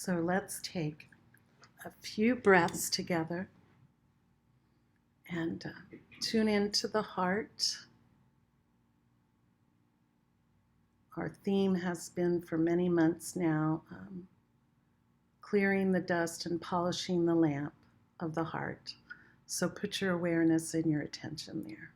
So let's take a few breaths together and tune into the heart. Our theme has been for many months now, clearing the dust and polishing the lamp of the heart. So put your awareness and your attention there.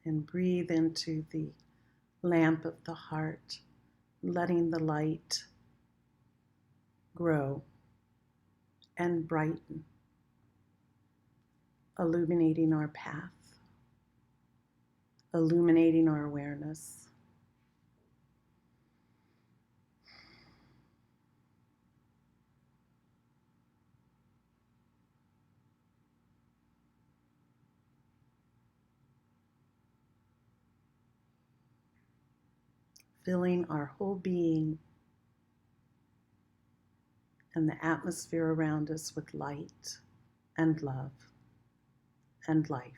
And breathe into the lamp of the heart, letting the light grow and brighten, illuminating our path, illuminating our awareness. Filling our whole being and the atmosphere around us with light and love and life.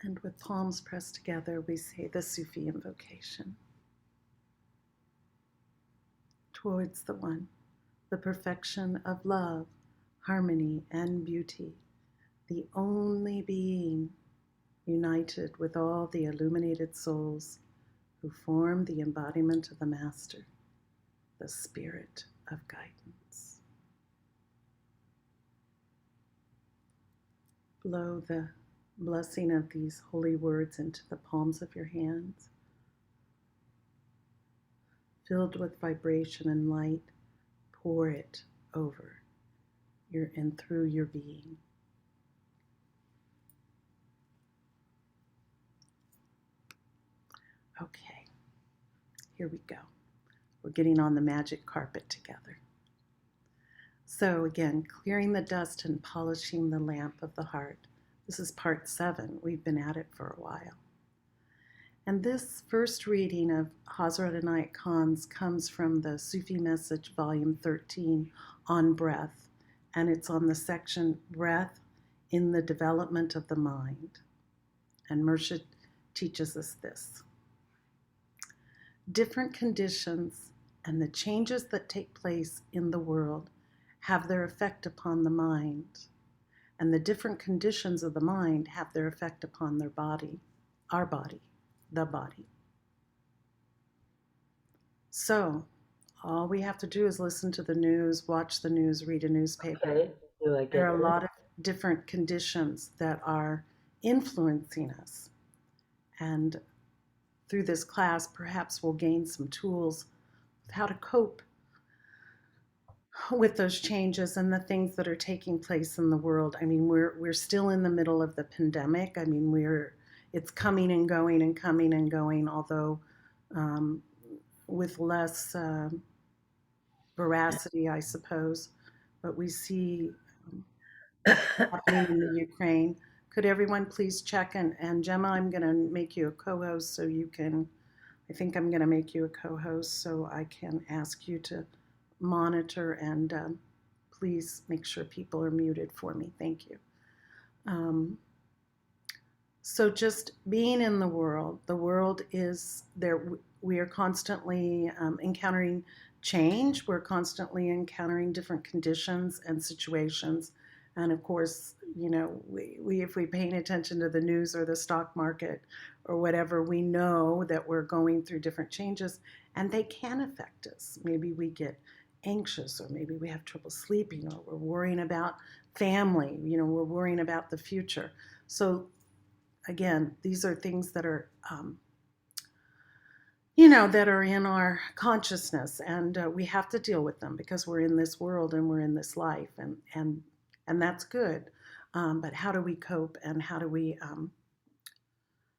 And with palms pressed together, we say the Sufi invocation. Towards the One, the perfection of love, harmony, and beauty, the only being united with all the illuminated souls who form the embodiment of the Master, the Spirit of Guidance. Blow the blessing of these holy words into the palms of your hands. Filled with vibration and light, pour it over your and through your being. Okay, here we go. We're getting on the magic carpet together. So again, clearing the dust and polishing the lamp of the heart. This is part 7. We've been at it for a while. And this first reading of Hazrat Inayat Khan's comes from the Sufi Message, Volume 13, on breath. And it's on the section, Breath in the Development of the Mind. And Murshid teaches us this. Different conditions and the changes that take place in the world have their effect upon the mind. And the different conditions of the mind have their effect upon their body, our body. The body. So all we have to do is listen to the news, watch the news, read a newspaper. Okay. There are a lot of different conditions that are influencing us. And through this class, perhaps we'll gain some tools of how to cope with those changes and the things that are taking place in the world. I mean, we're still in the middle of the pandemic. I mean, it's coming and going and coming and going, although with less veracity, I suppose. But we see happening in the Ukraine. Could everyone please check? And Gemma, I'm going to make you a co-host so you can, I think I'm going to make you a co-host so I can ask you to monitor and please make sure people are muted for me. Thank you. So just being in the world is there. We are constantly encountering change. We're constantly encountering different conditions and situations. And of course, you know, if we're paying attention to the news or the stock market or whatever, we know that we're going through different changes and they can affect us. Maybe we get anxious, or maybe we have trouble sleeping, or we're worrying about family, you know, we're worrying about the future. So again, these are things that are, that are in our consciousness, and we have to deal with them because we're in this world and we're in this life, and that's good. But how do we cope, and how do we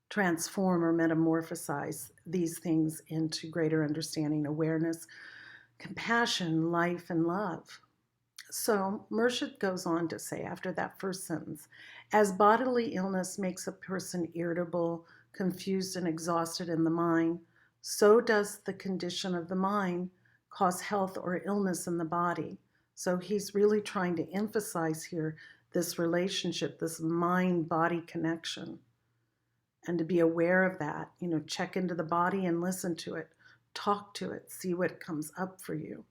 transform or metamorphosize these things into greater understanding, awareness, compassion, life, and love? So Murshid goes on to say after that first sentence, as bodily illness makes a person irritable, confused, and exhausted in the mind, so does the condition of the mind cause health or illness in the body. So he's really trying to emphasize here this relationship, this mind-body connection, and to be aware of that. Check into the body and listen to it, talk to it, see what comes up for you.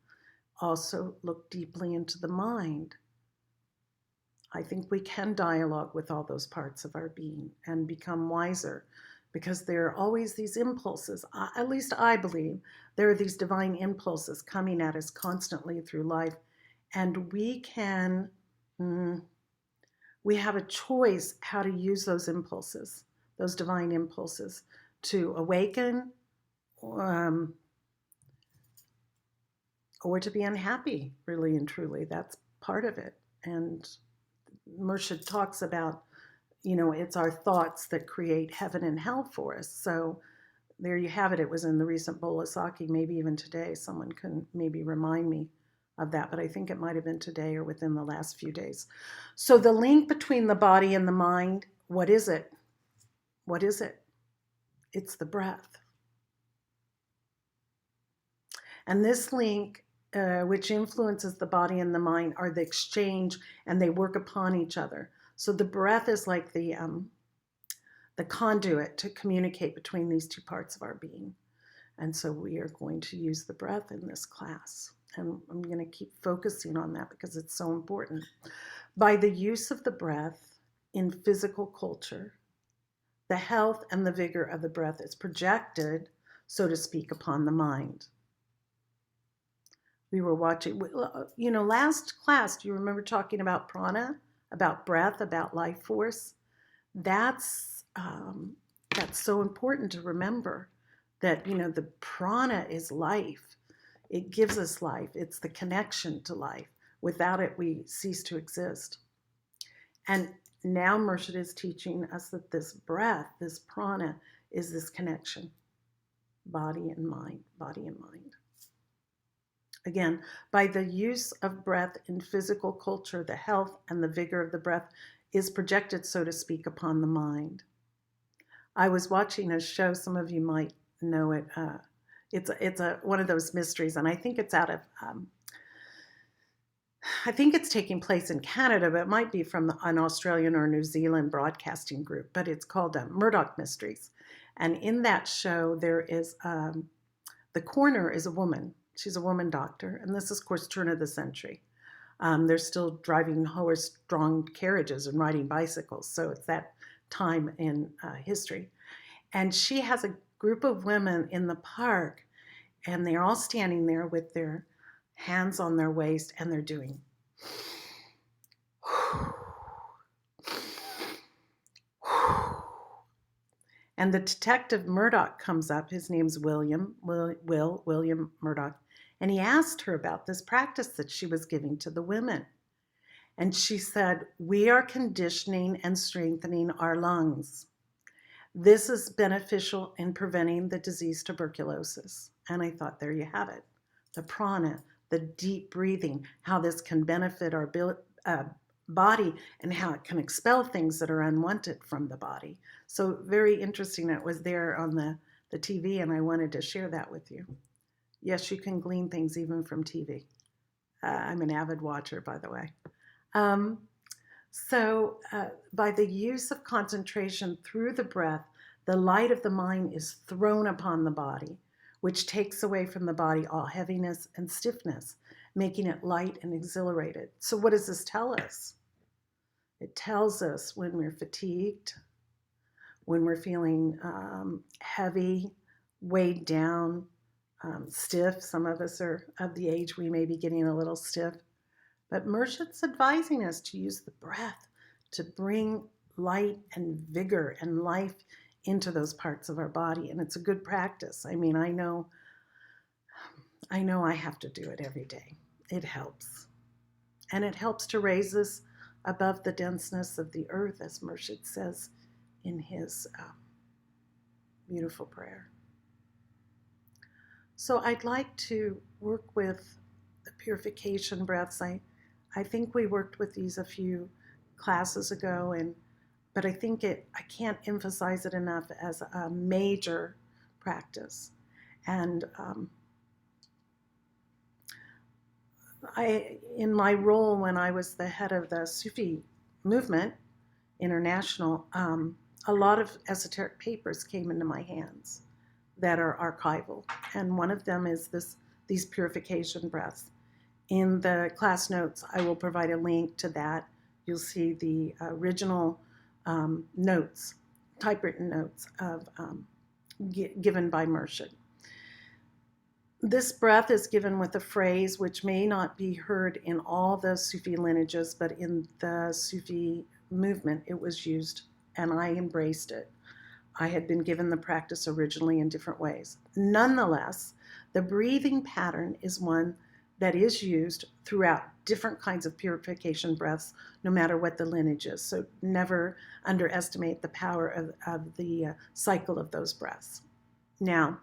Also, look deeply into the mind. I think we can dialogue with all those parts of our being and become wiser, because there are always these impulses. At least I believe there are these divine impulses coming at us constantly through life, and we have a choice how to use those impulses, those divine impulses, to awaken, or to be unhappy, really and truly. That's part of it. And Murshid talks about, it's our thoughts that create heaven and hell for us. So there you have it. It was in the recent Bolasaki, maybe even today. Someone can maybe remind me of that, but I think it might have been today or within the last few days. So the link between the body and the mind, what is it? What is it? It's the breath. And this link, which influences the body and the mind, are the exchange, and they work upon each other. So the breath is like the conduit to communicate between these two parts of our being. And so we are going to use the breath in this class. And I'm going to keep focusing on that because it's so important. By the use of the breath in physical culture, the health and the vigor of the breath is projected, so to speak, upon the mind. We were watching, last class, do you remember talking about prana, about breath, about life force? That's so important to remember that, the prana is life. It gives us life. It's the connection to life. Without it, we cease to exist. And now Murshid is teaching us that this breath, this prana, is this connection, body and mind, body and mind. Again, by the use of breath in physical culture, the health and the vigor of the breath is projected, so to speak, upon the mind. I was watching a show, some of you might know it. It's one of those mysteries, and I think it's out of, I think it's taking place in Canada, but it might be from an Australian or New Zealand broadcasting group, but it's called Murdoch Mysteries. And in that show, there is, the coroner is a woman. She's a woman doctor, and this is, of course, turn of the century. They're still driving horse-drawn carriages and riding bicycles, so it's that time in history. And she has a group of women in the park, and they're all standing there with their hands on their waist, and they're doing and the detective Murdoch comes up. His name's William Murdoch, and he asked her about this practice that she was giving to the women. And she said, "We are conditioning and strengthening our lungs. This is beneficial in preventing the disease tuberculosis." And I thought, there you have it. The prana, the deep breathing, how this can benefit our body and how it can expel things that are unwanted from the body. So very interesting. It was there on the TV, and I wanted to share that with you. Yes, you can glean things even from TV. I'm an avid watcher, by the way. So by the use of concentration through the breath, the light of the mind is thrown upon the body, which takes away from the body all heaviness and stiffness, making it light and exhilarated. So what does this tell us? It tells us when we're fatigued, when we're feeling heavy, weighed down, stiff. Some of us are of the age we may be getting a little stiff. But Murshid's advising us to use the breath to bring light and vigor and life into those parts of our body. And it's a good practice. I mean, I know I have to do it every day. It helps. And it helps to raise us above the denseness of the earth, as Murshid says in his beautiful prayer. So I'd like to work with the purification breaths. I think we worked with these a few classes ago, but I think I can't emphasize it enough as a major practice. And in my role when I was the head of the Sufi movement, international, a lot of esoteric papers came into my hands that are archival. And one of them is these purification breaths. In the class notes, I will provide a link to that. You'll see the original notes, typewritten notes given by Murshid. This breath is given with a phrase which may not be heard in all the Sufi lineages, but in the Sufi movement it was used, and I embraced it. I had been given the practice originally in different ways. Nonetheless, the breathing pattern is one that is used throughout different kinds of purification breaths, no matter what the lineage is. So never underestimate the power of the cycle of those breaths. Now,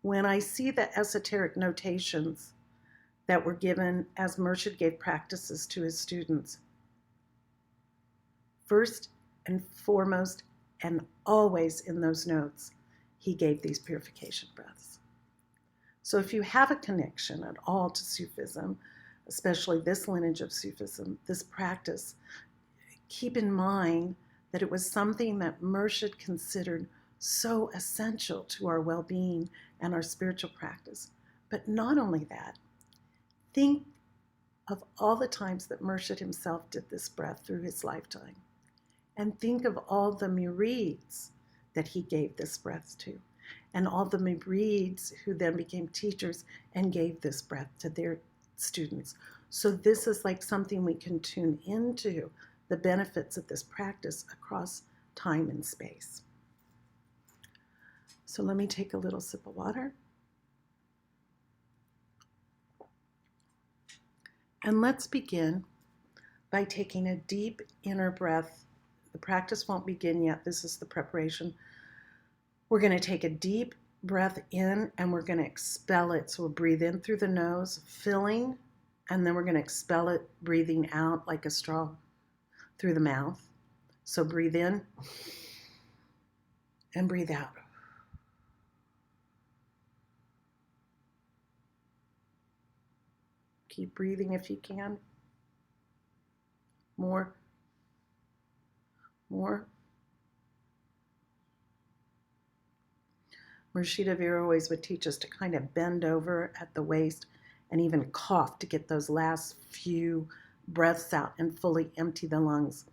when I see the esoteric notations that were given as Murshid gave practices to his students, first and foremost, and always in those notes, he gave these purification breaths. So if you have a connection at all to Sufism, especially this lineage of Sufism, this practice, keep in mind that it was something that Murshid considered so essential to our well-being and our spiritual practice. But not only that, think of all the times that Murshid himself did this breath through his lifetime. And think of all the murids that he gave this breath to, and all the murids who then became teachers and gave this breath to their students. So this is like something we can tune into, the benefits of this practice across time and space. So let me take a little sip of water. And let's begin by taking a deep inner breath. The practice won't begin yet. This is the preparation. We're going to take a deep breath in and we're going to expel it. So we'll breathe in through the nose, filling, and then we're going to expel it, breathing out like a straw through the mouth. So breathe in and breathe out. Keep breathing if you can. More. Murshid always would teach us to kind of bend over at the waist and even cough to get those last few breaths out and fully empty the lungs.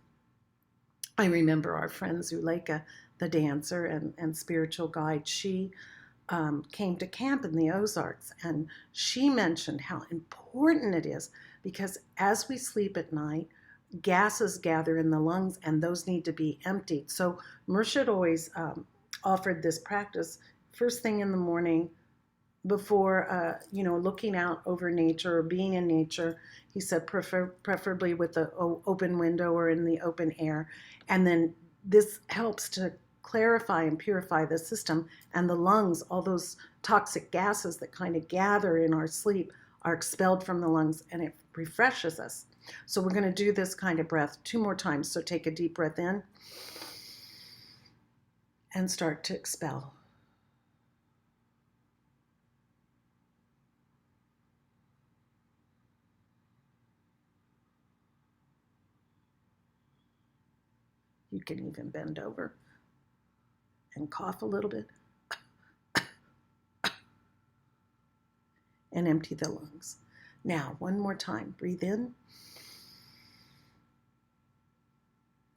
I remember our friend Zuleika, the dancer and spiritual guide, she came to camp in the Ozarks, and she mentioned how important it is because as we sleep at night, gases gather in the lungs and those need to be emptied. So Murshid always offered this practice first thing in the morning before, looking out over nature or being in nature. He said preferably with the open window or in the open air. And then this helps to clarify and purify the system, and the lungs, all those toxic gases that kind of gather in our sleep are expelled from the lungs, and it refreshes us. So we're going to do this kind of breath 2 more times. So take a deep breath in and start to expel. You can even bend over and cough a little bit and empty the lungs. Now, 1 more time. Breathe in,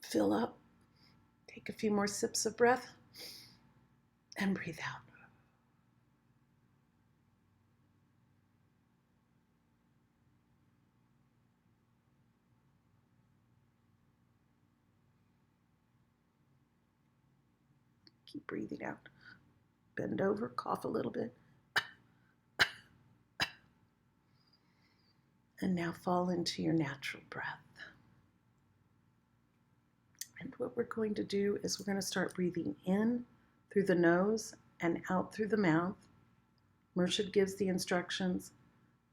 fill up, take a few more sips of breath, and breathe out. Keep breathing out. Bend over, cough a little bit. And now fall into your natural breath. And what we're going to do is we're going to start breathing in through the nose and out through the mouth. Murshid gives the instructions.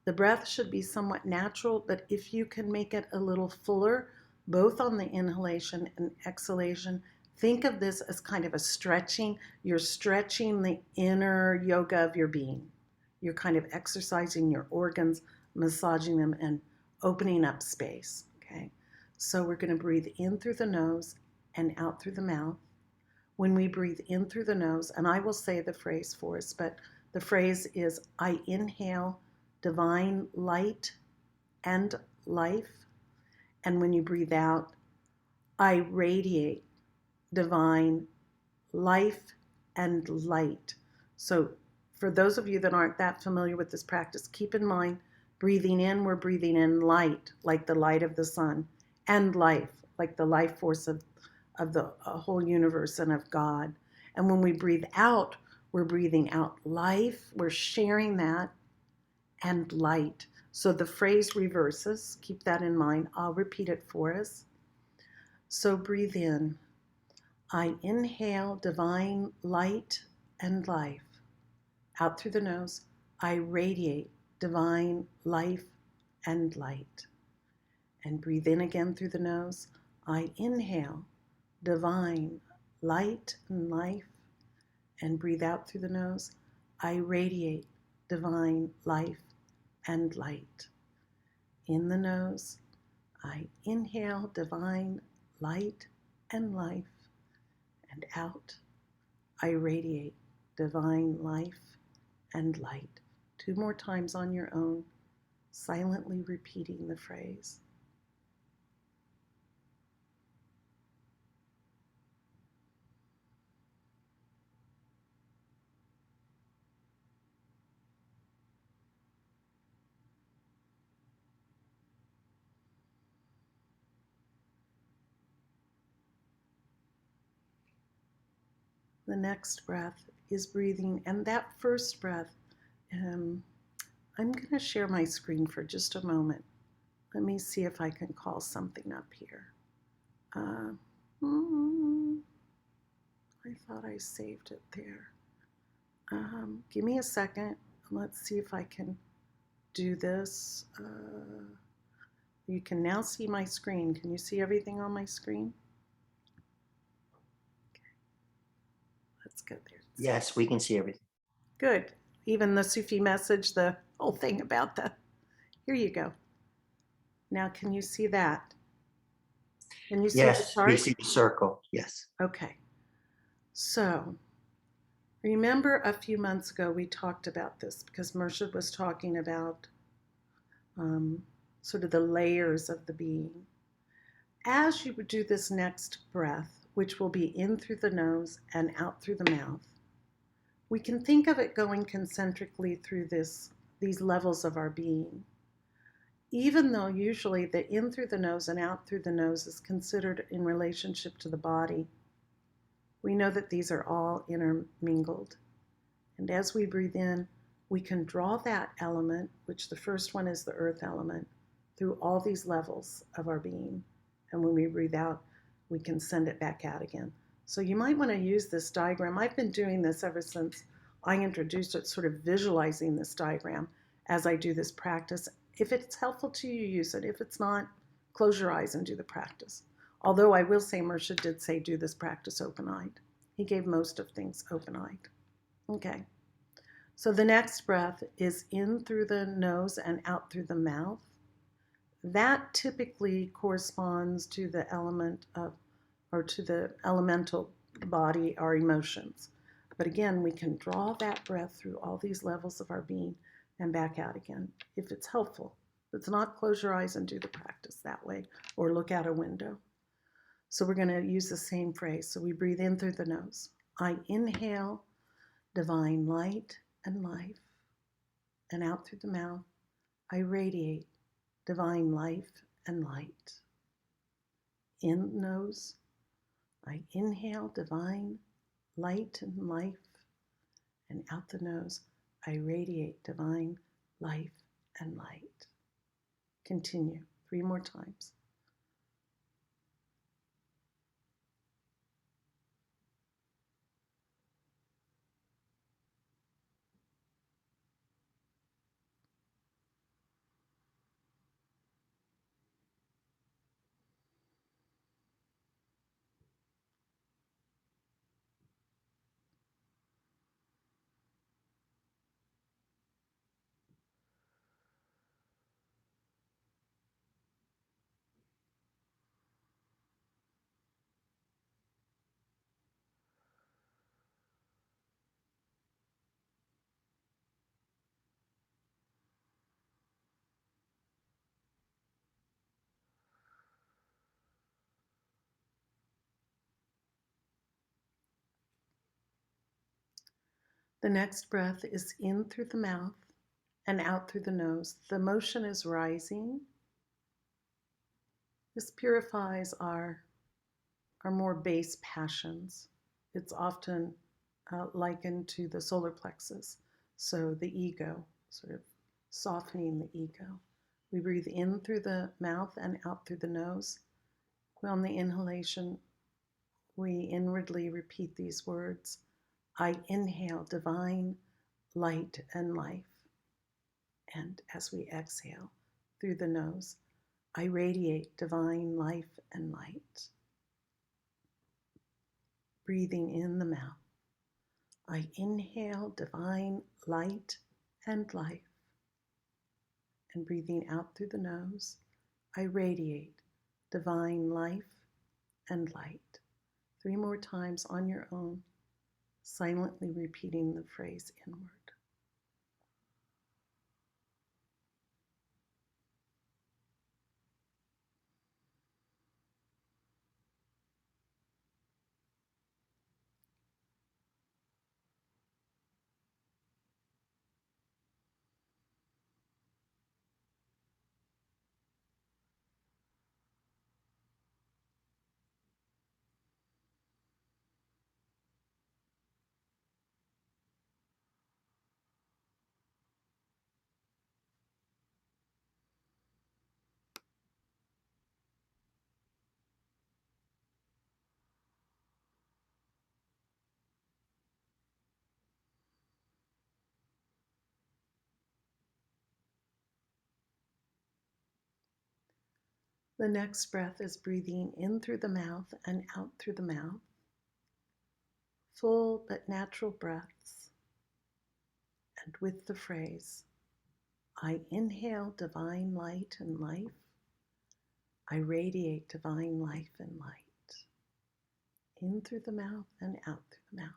The breath should be somewhat natural, but if you can make it a little fuller, both on the inhalation and exhalation, think of this as kind of a stretching. You're stretching the inner yoga of your being. You're kind of exercising your organs, massaging them, and opening up space. Okay, so we're going to breathe in through the nose and out through the mouth. When we breathe in through the nose, and I will say the phrase for us, but the phrase is, I inhale divine light and life. And when you breathe out, I radiate divine life and light. So for those of you that aren't that familiar with this practice, keep in mind, breathing in, we're breathing in light, like the light of the sun, and life, like the life force of the whole universe and of God. And when we breathe out, we're breathing out life, we're sharing that, and light. So the phrase reverses, keep that in mind. I'll repeat it for us. So breathe in. I inhale divine light and life. Out through the nose, I radiate divine life and light. And breathe in again through the nose. I inhale divine light and life. And breathe out through the nose. I radiate divine life and light. In the nose, I inhale divine light and life. And out, I radiate divine life and light. 2 more times on your own, silently repeating the phrase. The next breath is breathing, and that first breath, I'm going to share my screen for just a moment. Let me see if I can call something up here. I thought I saved it there. Give me a second. Let's see if I can do this. You can now see my screen. Can you see everything on my screen? Okay. Let's go there. Yes, we can see everything. Good. Even the Sufi message, the whole thing about the. Here you go. Now, can you see that? Can you see the Yes, chart? we see the circle. Yes. Okay. So, remember a few months ago we talked about this because Murshid was talking about sort of the layers of the being. As you would do this next breath, which will be in through the nose and out through the mouth, we can think of it going concentrically through these levels of our being. Even though usually the in through the nose and out through the nose is considered in relationship to the body, we know that these are all intermingled. And as we breathe in, we can draw that element, which the first one is the earth element, through all these levels of our being. And when we breathe out, we can send it back out again. So you might want to use this diagram. I've been doing this ever since I introduced it, sort of visualizing this diagram as I do this practice. If it's helpful to you, use it. If it's not, close your eyes and do the practice. Although I will say Murshid did say do this practice open-eyed. He gave most of things open-eyed. Okay. So the next breath is in through the nose and out through the mouth. That typically corresponds to the element of, or to the elemental body, our emotions. But again, we can draw that breath through all these levels of our being and back out again, if it's helpful. If it's not, close your eyes and do the practice that way, or look out a window. So we're going to use the same phrase. So we breathe in through the nose. I inhale divine light and life. And out through the mouth, I radiate divine life and light. In the nose, I inhale divine light and life. And out the nose, I radiate divine life and light. Continue 3 more times. The next breath is in through the mouth and out through the nose. The motion is rising. This purifies our more base passions. It's often likened to the solar plexus, so the ego, sort of softening the ego. We breathe in through the mouth and out through the nose. On the inhalation, we inwardly repeat these words. I inhale divine light and life. And as we exhale through the nose, I radiate divine life and light. Breathing in the mouth, I inhale divine light and life. And breathing out through the nose, I radiate divine life and light. 3 more times on your own, silently repeating the phrase inward. The next breath is breathing in through the mouth and out through the mouth. Full but natural breaths. And with the phrase, I inhale divine light and life. I radiate divine life and light. In through the mouth and out through the mouth.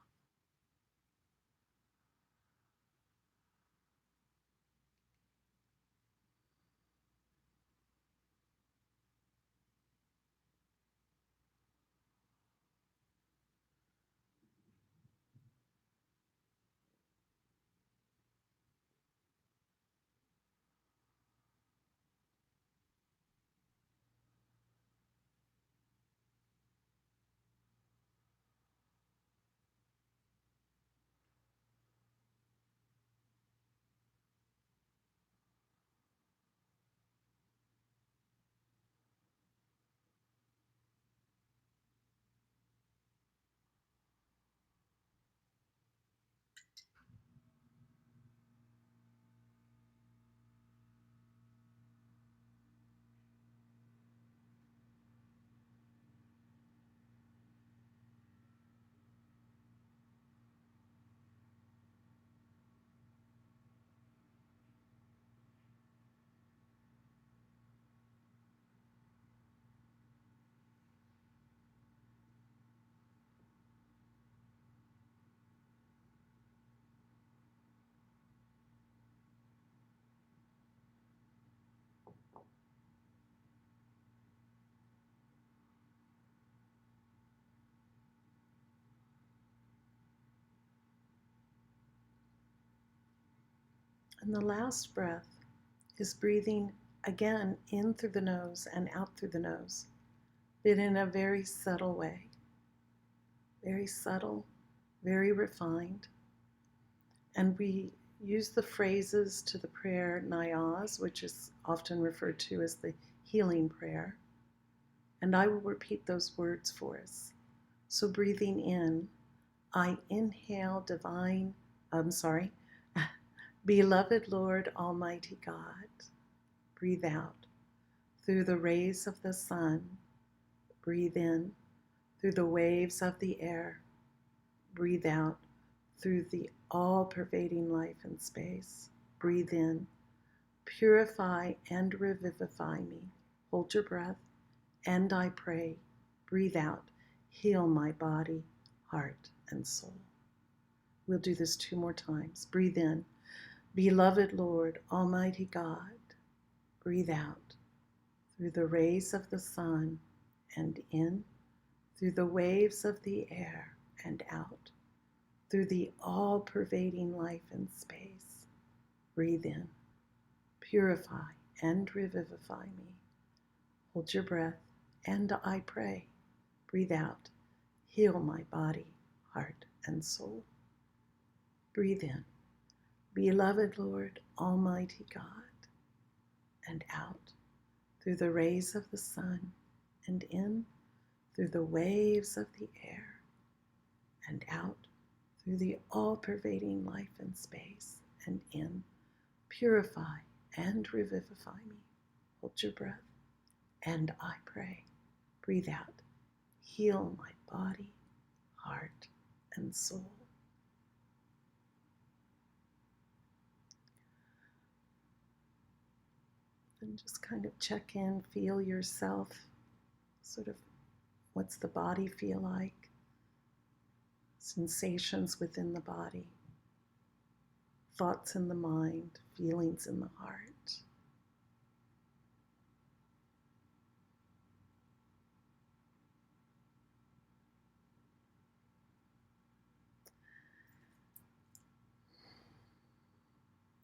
And the last breath is breathing again in through the nose and out through the nose, but in a very subtle way. Very subtle, very refined. And we use the phrases to the prayer Nayaz, which is often referred to as the healing prayer. And I will repeat those words for us. So breathing in, I inhale beloved Lord Almighty God. Breathe out through the rays of the sun. Breathe in through the waves of the air. Breathe out through the all-pervading life and space. Breathe in. Purify and revivify me. Hold your breath, and I pray. Breathe out. Heal my body, heart, and soul. We'll do this 2 more times. Breathe in. Beloved Lord, Almighty God. Breathe out through the rays of the sun and in through the waves of the air and out. through the all-pervading life in space. Breathe in, purify and revivify me. Hold your breath, and I pray. Breathe out, heal my body, heart, and soul. Breathe in, beloved Lord, Almighty God, and out through the rays of the sun, and in through the waves of the air, and out through the all-pervading life in space, and in. Purify and revivify me. Hold your breath, and I pray. Breathe out, heal my body, heart, and soul. And just kind of check in, feel yourself, sort of what's the body feel like, sensations within the body, thoughts in the mind, feelings in the heart.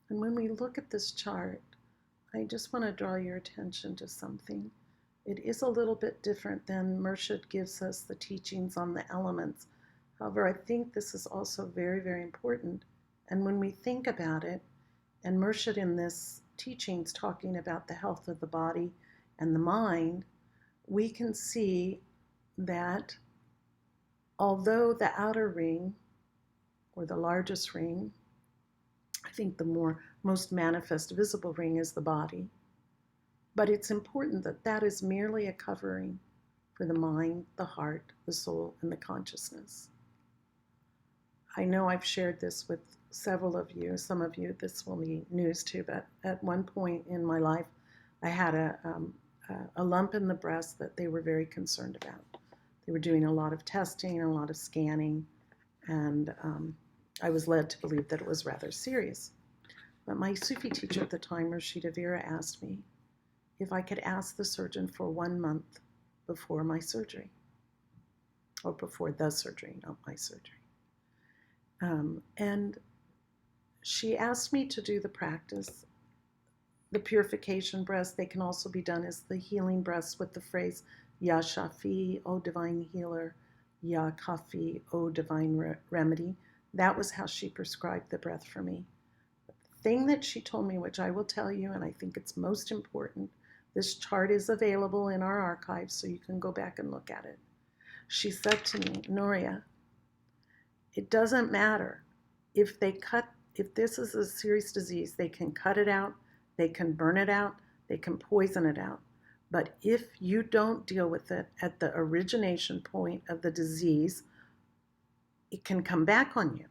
And when we look at this chart, I just want to draw your attention to something. It is a little bit different than Murshid gives us the teachings on the elements. However, I think this is also very, very important. And when we think about it, and Murshid in this teachings talking about the health of the body and the mind, we can see that although the outer ring, or the largest ring, I think the most manifest visible ring is the body, but it's important that that is merely a covering for the mind, the heart, the soul, and the consciousness. I know I've shared this with several of you. Some of you, this will be news to, but at one point in my life, I had a lump in the breast that they were very concerned about. They were doing a lot of testing, a lot of scanning, and I was led to believe that it was rather serious. But my Sufi teacher at the time, Rashida Vera, asked me if I could ask the surgeon for 1 month before my surgery, or before the surgery, not my surgery. And she asked me to do the practice. The purification breaths, they can also be done as the healing breaths with the phrase, Ya Shafi, O divine healer, Ya Kafi, O divine remedy. That was how she prescribed the breath for me. The thing that she told me, which I will tell you, and I think it's most important, this chart is available in our archives, so you can go back and look at it. She said to me, Nuria, it doesn't matter if this is a serious disease, they can cut it out, they can burn it out, they can poison it out. But if you don't deal with it at the origination point of the disease, it can come back on you.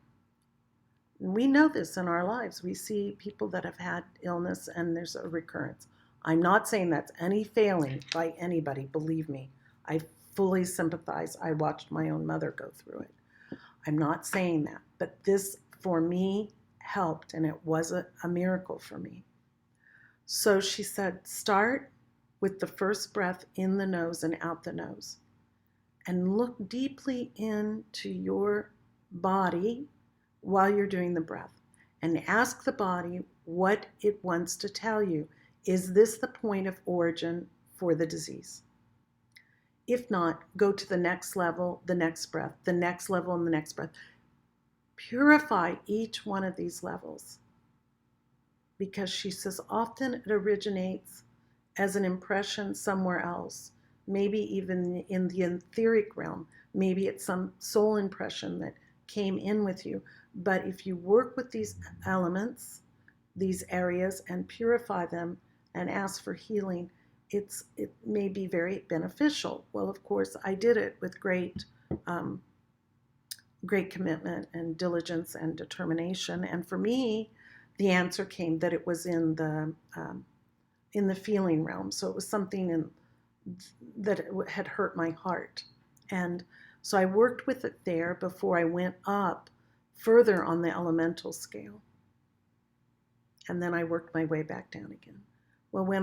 And we know this in our lives. We see people that have had illness and there's a recurrence. I'm not saying that's any failing by anybody, believe me. I fully sympathize. I watched my own mother go through it. I'm not saying that, but this for me helped, and it was a miracle for me. So she said, start with the first breath in the nose and out the nose, and look deeply into your body while you're doing the breath, and ask the body what it wants to tell you. Is this the point of origin for the disease? If not, go to the next level, the next breath, the next level, and the next breath. Purify each one of these levels, because she says often it originates as an impression somewhere else, maybe even in the etheric realm. Maybe it's some soul impression that came in with you. But if you work with these elements, these areas, and purify them and ask for healing, it may be very beneficial. Well, of course, I did it with great commitment and diligence and determination. And for me, the answer came that it was in the feeling realm. So it was something that had hurt my heart. And so I worked with it there before I went up further on the elemental scale. And then I worked my way back down again. Well, when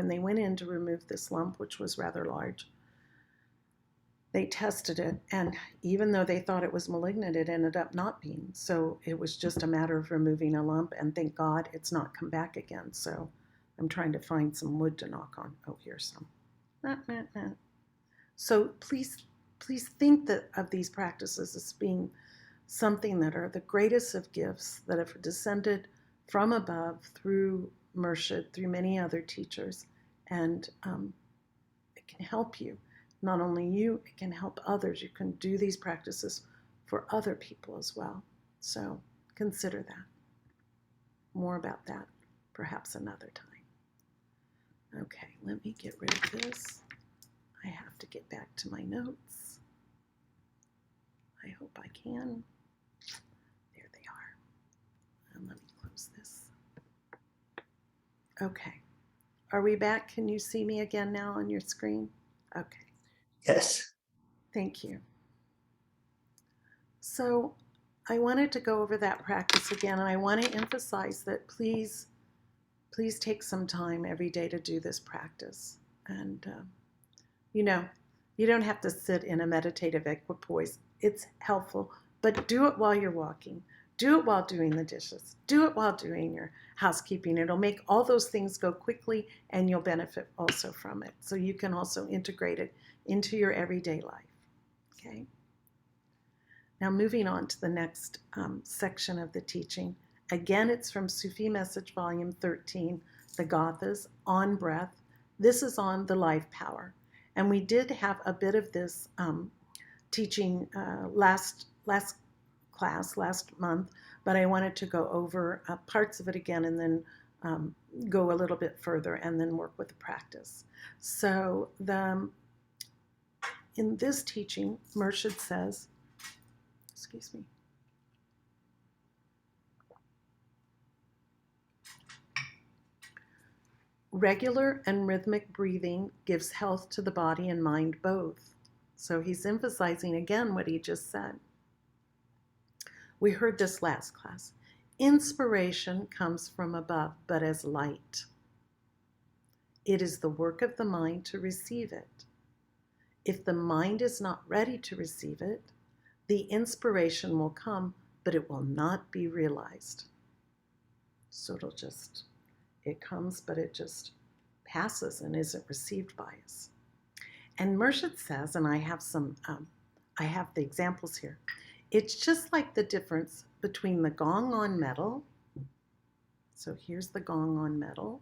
they went in to remove this lump, which was rather large, they tested it, and even though they thought it was malignant, it ended up not being. So it was just a matter of removing a lump, and thank God it's not come back again. So I'm trying to find some wood to knock on. Oh, here's some. So please think of these practices as being something that are the greatest of gifts that have descended from above through Murshid, through many other teachers, and it can help you. Not only you, it can help others. You can do these practices for other people as well. So consider that. More about that perhaps another time. Okay, let me get rid of this. I have to get back to my notes. I hope I can. There they are. And let me close this. Okay. Are we back? Can you see me again now on your screen? Okay. Yes. Thank you. So I wanted to go over that practice again, and I want to emphasize that please take some time every day to do this practice. And, you don't have to sit in a meditative equipoise. It's helpful, but do it while you're walking. Do it while doing the dishes. Do it while doing your housekeeping. It'll make all those things go quickly, and you'll benefit also from it. So you can also integrate it into your everyday life. Okay? Now moving on to the next section of the teaching. Again, it's from Sufi Message Volume 13, the Gathas, on breath. This is on the life power. And we did have a bit of this teaching last month, but I wanted to go over parts of it again and then go a little bit further and then work with the practice. So in this teaching, Murshid says, excuse me, regular and rhythmic breathing gives health to the body and mind both. So he's emphasizing again what he just said. We heard this last class. Inspiration comes from above, but as light. It is the work of the mind to receive it. If the mind is not ready to receive it, the inspiration will come, but it will not be realized. So it comes, but it just passes and isn't received by us. And Murshid says, and I have the examples here. It's just like the difference between the gong on metal. So here's the gong on metal.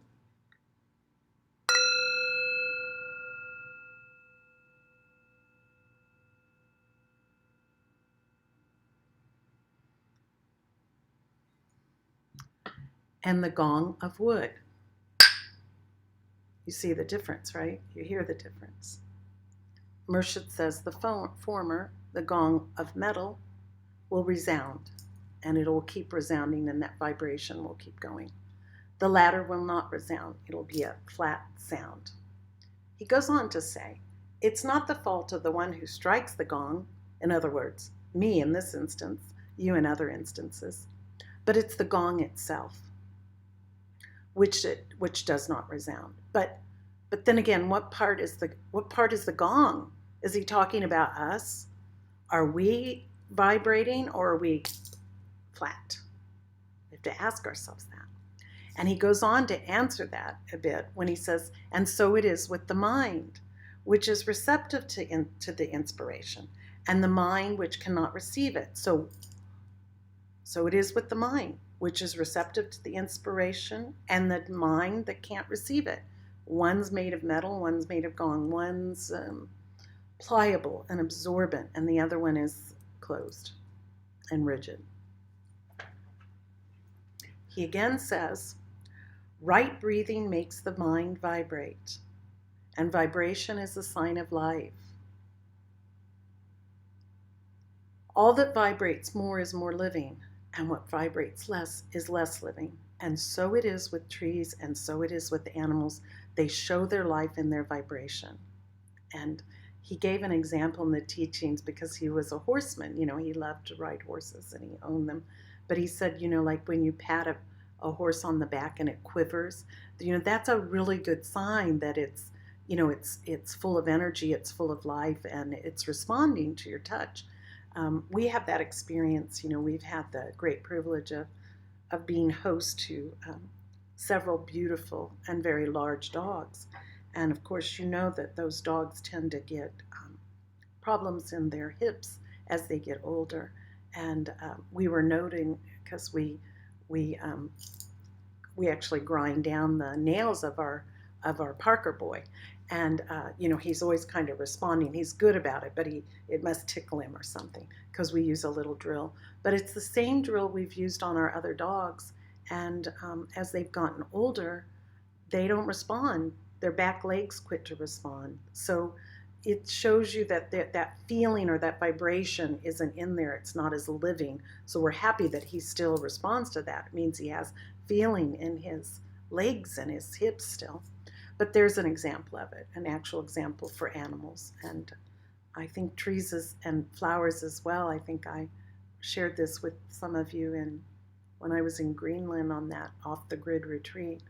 And the gong of wood. You see the difference, right? You hear the difference. Murshid says the former, the gong of metal, will resound, and it will keep resounding, and that vibration will keep going. The latter will not resound. It'll be a flat sound. He goes on to say, it's not the fault of the one who strikes the gong, in other words, me in this instance, you in other instances, but it's the gong itself, which does not resound. But then again, what part is the gong? Is he talking about us? Are we vibrating, or are we flat? We have to ask ourselves that. And he goes on to answer that a bit when he says, and so it is with the mind, which is receptive to the inspiration, and the mind which cannot receive it. So it is with the mind, which is receptive to the inspiration, and the mind that can't receive it. One's made of metal, one's made of gong, one's pliable and absorbent, and the other one is closed and rigid. He again says, right breathing makes the mind vibrate, and vibration is a sign of life. All that vibrates more is more living, and what vibrates less is less living. And so it is with trees, and so it is with animals. They show their life in their vibration. And he gave an example in the teachings because he was a horseman. He loved to ride horses and he owned them. But he said, like when you pat a horse on the back and it quivers, that's a really good sign that it's, it's full of energy, it's full of life, and it's responding to your touch. We have that experience. We've had the great privilege of being host to several beautiful and very large dogs. And of course, that those dogs tend to get problems in their hips as they get older. And we were noting, because we actually grind down the nails of our Parker boy, and he's always kind of responding. He's good about it, but it must tickle him or something, because we use a little drill. But it's the same drill we've used on our other dogs, and as they've gotten older, they don't respond. Their back legs quit to respond. So it shows you that that feeling or that vibration isn't in there. It's not as living. So we're happy that he still responds to that. It means he has feeling in his legs and his hips still. But there's an example of it, an actual example for animals. And I think trees and flowers as well. I think I shared this with some of you when I was in Greenland on that off-the-grid retreat.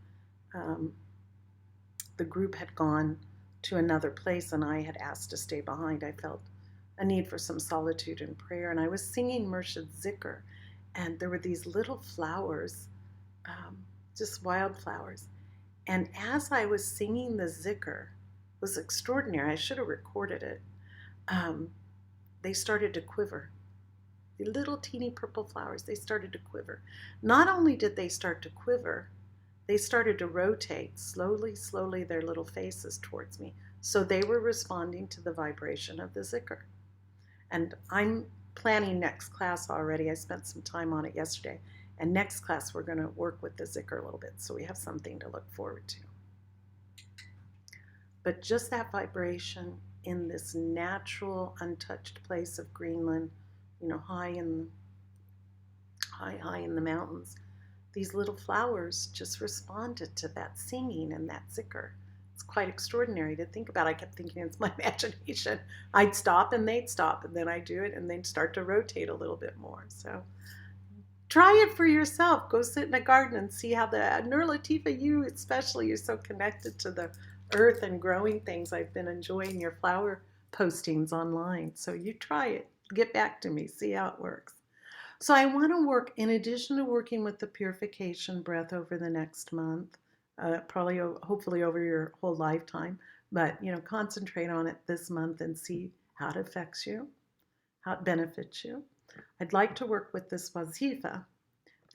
The group had gone to another place, and I had asked to stay behind. I felt a need for some solitude and prayer, and I was singing Murshid Zikr, and there were these little flowers, just wildflowers. And as I was singing the Zikr, it was extraordinary. I should have recorded it. They started to quiver. The little teeny purple flowers, they started to quiver. Not only did they start to quiver, they started to rotate slowly, slowly, their little faces towards me. So they were responding to the vibration of the Zikr. And I'm planning next class already. I spent some time on it yesterday. And next class, we're going to work with the Zikr a little bit, so we have something to look forward to. But just that vibration in this natural, untouched place of Greenland, high in the mountains, these little flowers just responded to that singing and that Zikr. It's quite extraordinary to think about. I kept thinking it's my imagination. I'd stop and they'd stop, and then I'd do it, and they'd start to rotate a little bit more. So try it for yourself. Go sit in a garden and see how Nur Latifa, you especially, you're so connected to the earth and growing things. I've been enjoying your flower postings online. So you try it. Get back to me. See how it works. So I want to work, in addition to working with the purification breath over the next month, probably, hopefully over your whole lifetime, but, concentrate on it this month and see how it affects you, how it benefits you. I'd like to work with this wazifa.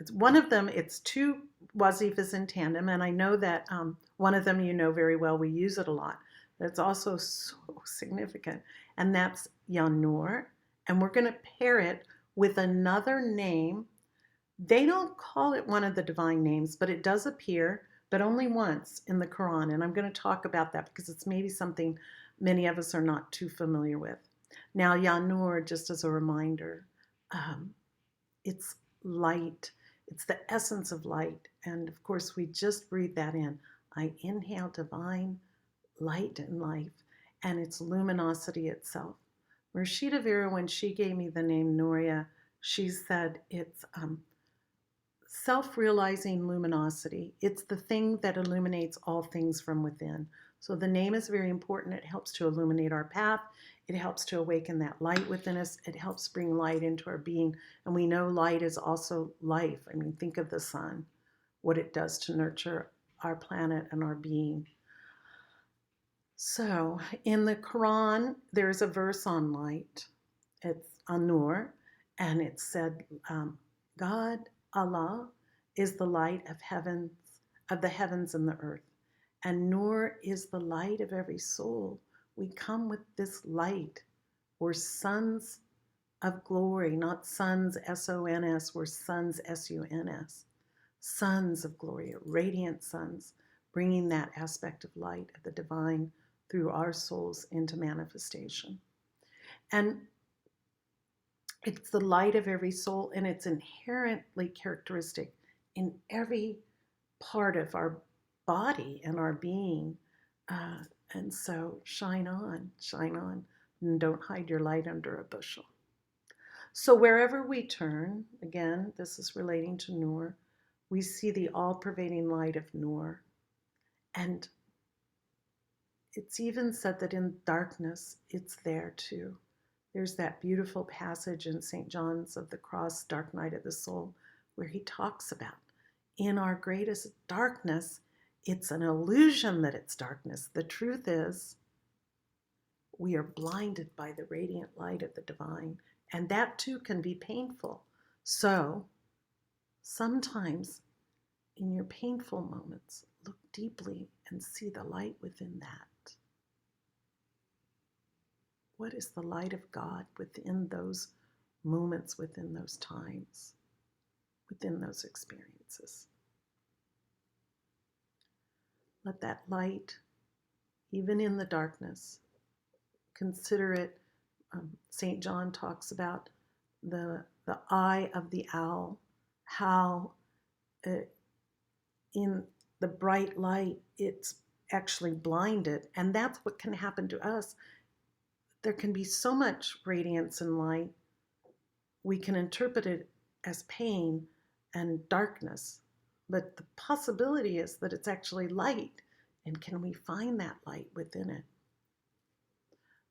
It's one of them, it's two wazifas in tandem, and I know that one of them very well, we use it a lot. It's also so significant, and that's Ya Nur, and we're going to pair it with another name. They don't call it one of the divine names, but it does appear, but only once in the Quran, and I'm going to talk about that because it's maybe something many of us are not too familiar with. Now, Ya Nur, just as a reminder, it's light. It's the essence of light. And of course, we just breathe that in. I inhale divine light and life, and it's luminosity itself. Murshida Vera, when she gave me the name Nuria, she said it's self-realizing luminosity. It's the thing that illuminates all things from within. So the name is very important. It helps to illuminate our path. It helps to awaken that light within us. It helps bring light into our being. And we know light is also life. I mean, think of the sun, what it does to nurture our planet and our being. So in the Quran, there's a verse on light. It's An-Nur, and it said, God, Allah, is the light of the heavens and the earth. And Nur is the light of every soul. We come with this light. We're sons of glory, not sons, S-O-N-S. We're sons, S-U-N-S. Sons of glory, radiant sons, bringing that aspect of light, of the divine, through our souls into manifestation. And it's the light of every soul, and it's inherently characteristic in every part of our body and our being. And so shine on, and don't hide your light under a bushel. So wherever we turn, again, this is relating to Nur, we see the all-pervading light of Nur. And It's even said that in darkness, it's there too. There's that beautiful passage in St. John's of the Cross, Dark Night of the Soul, where he talks about in our greatest darkness, it's an illusion that it's darkness. The truth is, we are blinded by the radiant light of the divine, and that too can be painful. So, sometimes in your painful moments, look deeply and see the light within that. What is the light of God within those moments, within those times, within those experiences? Let that light, even in the darkness, consider it. St. John talks about the eye of the owl, how in the bright light it's actually blinded, and that's what can happen to us. There can be so much radiance and light, we can interpret it as pain and darkness, but the possibility is that it's actually light, and can we find that light within it?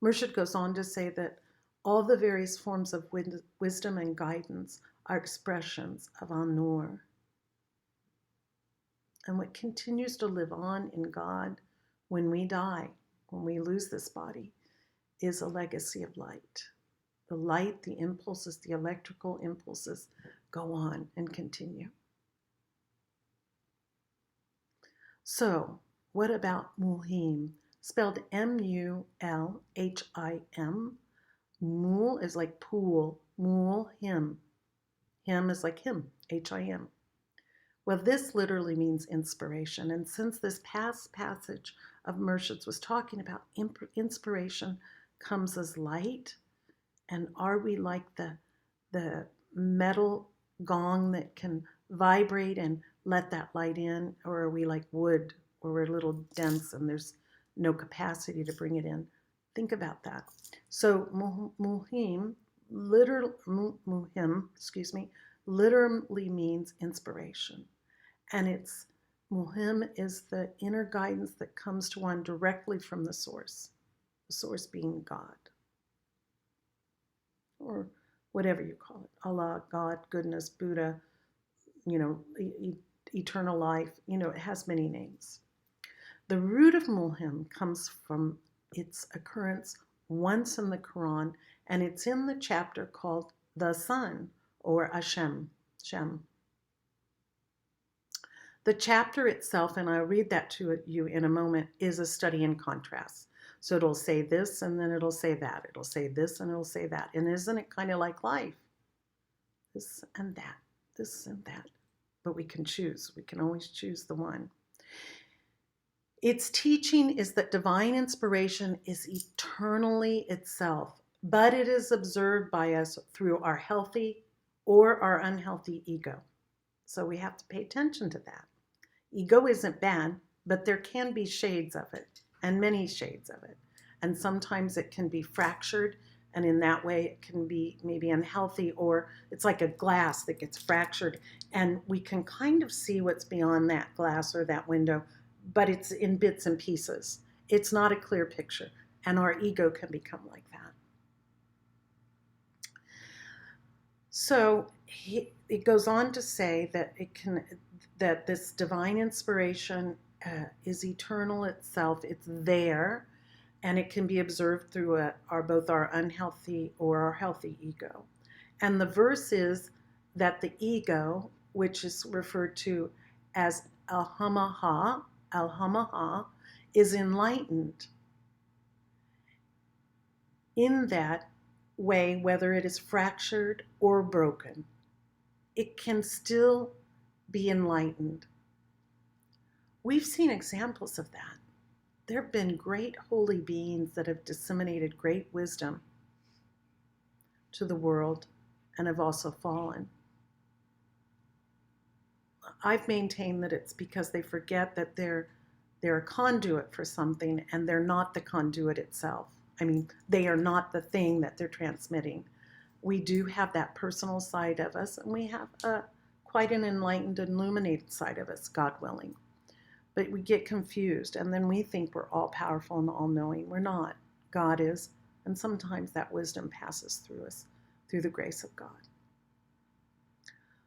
Murshid goes on to say that all the various forms of wisdom and guidance are expressions of An-Nur. And what continues to live on in God when we die, when we lose this body, is a legacy of light. The light, the impulses, the electrical impulses go on and continue. So, what about Mulhim? Spelled M-U-L-H-I-M. Mul is like pool, Mulhim. Him is like him, H-I-M. Well, this literally means inspiration. And since this past passage of Murshid's was talking about inspiration comes as light, and are we like the metal gong that can vibrate and let that light in, or are we like wood, or we're a little dense and there's no capacity to bring it in? Think about that. So muhim, literally means inspiration. And it's muhim is the inner guidance that comes to one directly from the source being God, or whatever you call it, Allah, God, goodness, Buddha, eternal life, it has many names. The root of mulhim comes from its occurrence once in the Quran, and it's in the chapter called the Sun, or Hashem, Shem. The chapter itself, and I'll read that to you in a moment, is a study in contrast. So it'll say this and then it'll say that. It'll say this and it'll say that. And isn't it kind of like life? This and that, this and that. But we can choose. We can always choose the one. Its teaching is that divine inspiration is eternally itself, but it is observed by us through our healthy or our unhealthy ego. So we have to pay attention to that. Ego isn't bad, but there can be shades of it, and many shades of it. And sometimes it can be fractured, and in that way it can be maybe unhealthy, or it's like a glass that gets fractured, and we can kind of see what's beyond that glass or that window, but it's in bits and pieces. It's not a clear picture, and our ego can become like that. So it goes on to say that this divine inspiration is eternal itself. It's there, and it can be observed through both our unhealthy or our healthy ego. And the verse is that the ego, which is referred to as al-hamaha, is enlightened in that way, whether it is fractured or broken. It can still be enlightened. We've seen examples of that. There have been great holy beings that have disseminated great wisdom to the world and have also fallen. I've maintained that it's because they forget that they're a conduit for something, and they're not the conduit itself. I mean, they are not the thing that they're transmitting. We do have that personal side of us, and we have quite an enlightened and illuminated side of us, God willing. But we get confused, and then we think we're all powerful and all knowing. We're not. God is, and sometimes that wisdom passes through us, through the grace of God.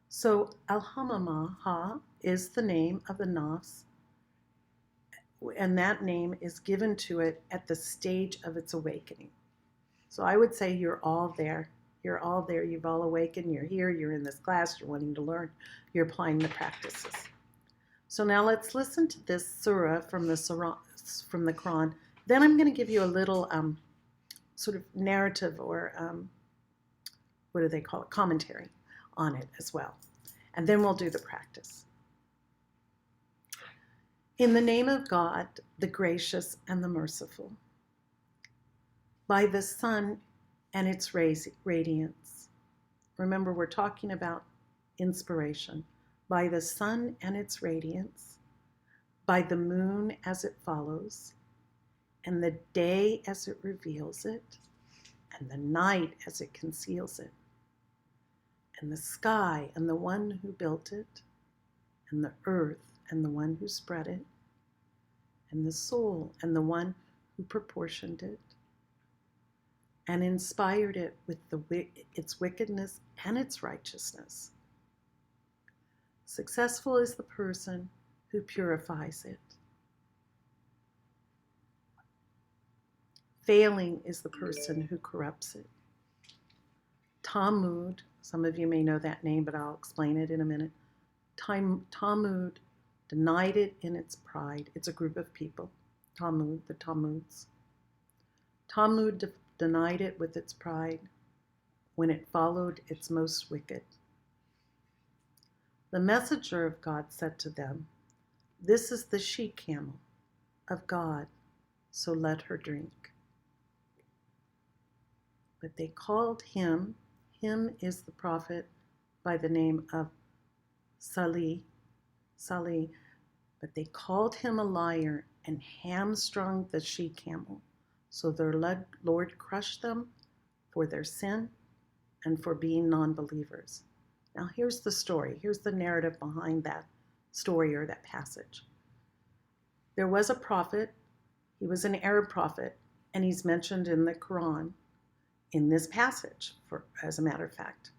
So Alhamamaha is the name of the nafs, and that name is given to it at the stage of its awakening. So I would say you're all there. You're all there. You've all awakened. You're here. You're in this class. You're wanting to learn. You're applying the practices. So now let's listen to this surah from the Quran. Then I'm going to give you a little sort of narrative or what do they call it? Commentary on it as well. And then we'll do the practice. In the name of God, the gracious and the merciful, by the sun and its radiance. Remember, we're talking about inspiration. By the sun and its radiance, by the moon as it follows, and the day as it reveals it, and the night as it conceals it, and the sky and the one who built it, and the earth and the one who spread it, and the soul and the one who proportioned it, and inspired it with its wickedness and its righteousness. Successful is the person who purifies it. Failing is the person who corrupts it. Tammud, some of you may know that name, but I'll explain it in a minute. Tammud denied it in its pride. It's a group of people. Tammud, the Tammuds. Tammud denied it with its pride when it followed its most wicked. The messenger of God said to them, "This is the she-camel of God, so let her drink." But they called him is the prophet by the name of Salih, but they called him a liar and hamstrung the she-camel. So their Lord crushed them for their sin and for being non-believers. Now here's the story. Here's the narrative behind that story or that passage. There was a prophet. He was an Arab prophet, and he's mentioned in the Quran in this passage, as a matter of fact.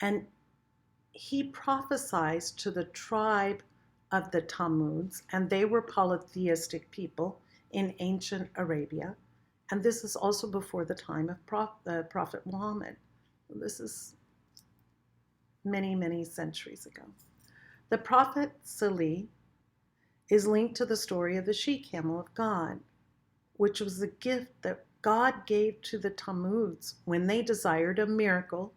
And he prophesied to the tribe of the Tammuds, and they were polytheistic people in ancient Arabia. And this is also before the time of Prophet Muhammad. This is many, many centuries ago. The prophet Salih is linked to the story of the she-camel of God, which was a gift that God gave to the Tammuds when they desired a miracle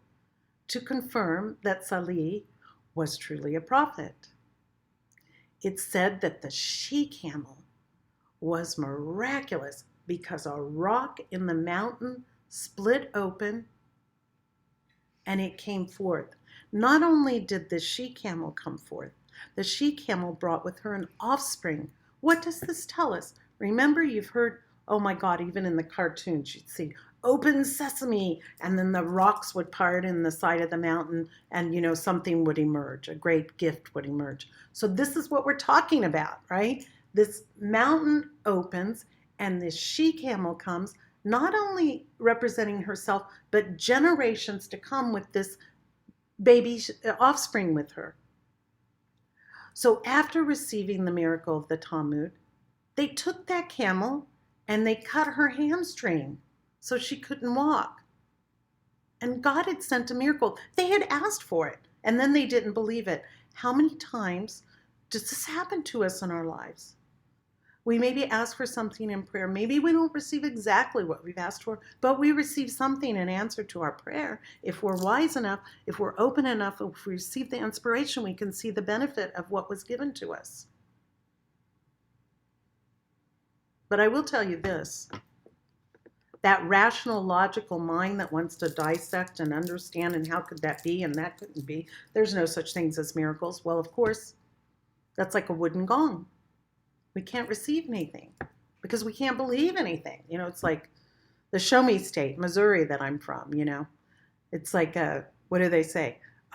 to confirm that Salih was truly a prophet. It's said that the she-camel was miraculous because a rock in the mountain split open and it came forth. Not only did the she-camel come forth, the she-camel brought with her an offspring. What does this tell us? Remember, you've heard, oh my God, even in the cartoons, you'd see open sesame, and then the rocks would part in the side of the mountain, and something would emerge, a great gift would emerge. So this is what we're talking about, right? This mountain opens, and this she-camel comes, not only representing herself, but generations to come with this baby offspring with her. So after receiving the miracle of the Talmud, they took that camel and they cut her hamstring so she couldn't walk. And God had sent a miracle. They had asked for it, and then they didn't believe it. How many times does this happen to us in our lives? We maybe ask for something in prayer. Maybe we don't receive exactly what we've asked for, but we receive something in answer to our prayer. If we're wise enough, if we're open enough, if we receive the inspiration, we can see the benefit of what was given to us. But I will tell you this, that rational, logical mind that wants to dissect and understand and how could that be and that couldn't be, there's no such things as miracles. Well, of course, that's like a wooden gong. We can't receive anything because we can't believe anything. It's like the show me state, Missouri, that I'm from, It's like, what do they say?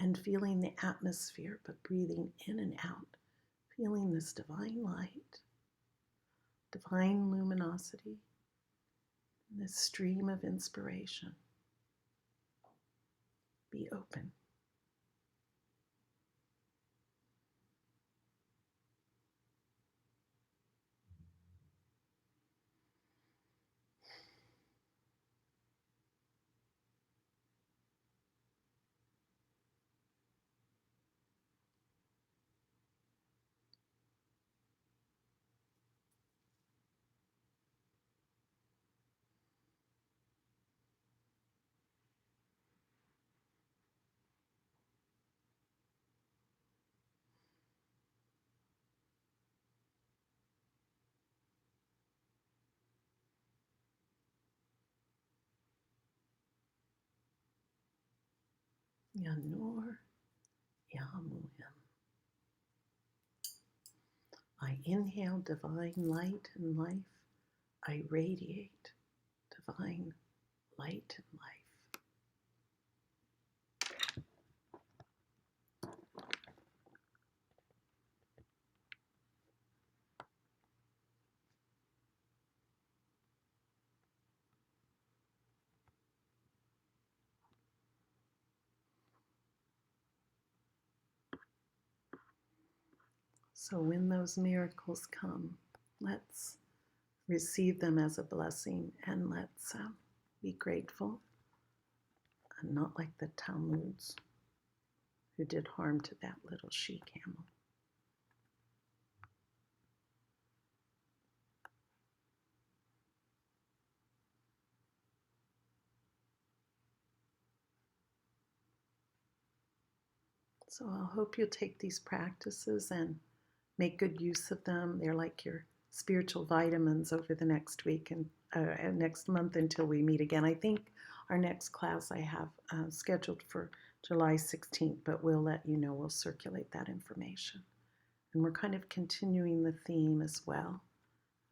and feeling the atmosphere, but breathing in and out, feeling this divine light, divine luminosity, this stream of inspiration. Be open. Yanur Yamuhim. I inhale divine light and life. I radiate divine light and life. So when those miracles come, let's receive them as a blessing and let's be grateful and not like the Talmuds who did harm to that little she-camel. So I hope you'll take these practices and make good use of them. They're like your spiritual vitamins over the next week and next month until we meet again. I think our next class I have scheduled for July 16th, but we'll let you know. We'll circulate that information. And we're kind of continuing the theme as well.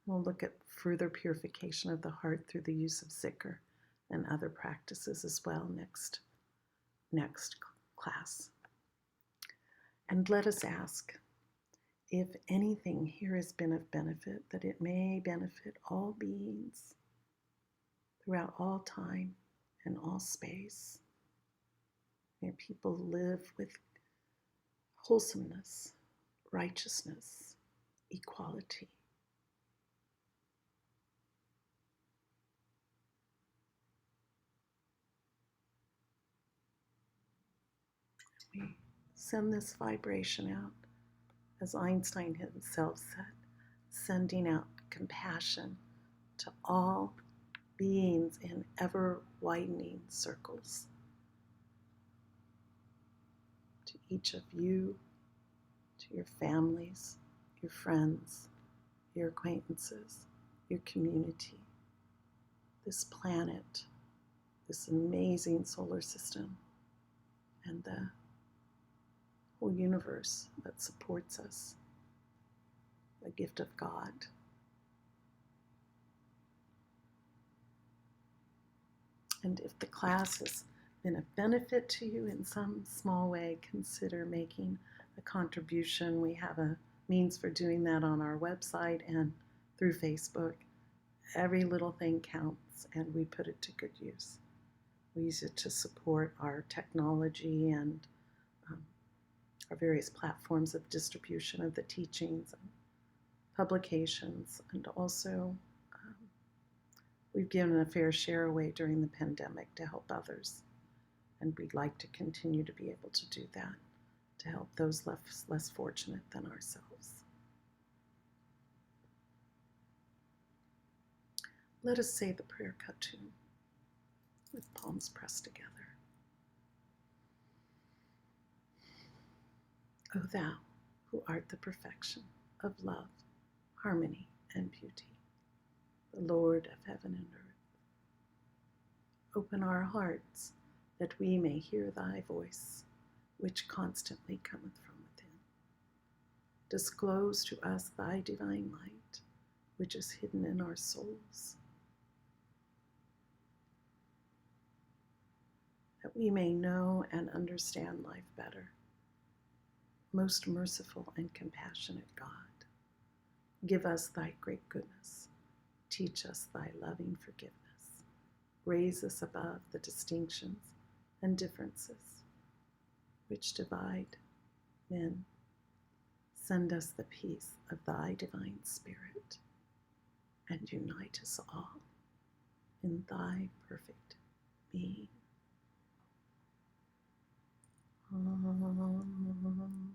We'll look at further purification of the heart through the use of zikr and other practices as well next class. And let us ask, if anything here has been of benefit, that it may benefit all beings throughout all time and all space. May people live with wholesomeness, righteousness, equality. We send this vibration out, as Einstein himself said, sending out compassion to all beings in ever-widening circles. To each of you, to your families, your friends, your acquaintances, your community, this planet, this amazing solar system, and the whole universe that supports us, the gift of God. And if the class has been of benefit to you in some small way, consider making a contribution. We have a means for doing that on our website and through Facebook. Every little thing counts, and we put it to good use. We use it to support our technology and our various platforms of distribution of the teachings and publications, and also we've given a fair share away during the pandemic to help others, and we'd like to continue to be able to do that, to help those less fortunate than ourselves. Let us say the prayer Khatun with palms pressed together. O thou, who art the perfection of love, harmony, and beauty, the Lord of heaven and earth, open our hearts that we may hear thy voice, which constantly cometh from within. Disclose to us thy divine light, which is hidden in our souls, that we may know and understand life better. Most merciful and compassionate God, give us thy great goodness. Teach us thy loving forgiveness. Raise us above the distinctions and differences which divide men. Send us the peace of thy divine Spirit and unite us all in thy perfect being. Om.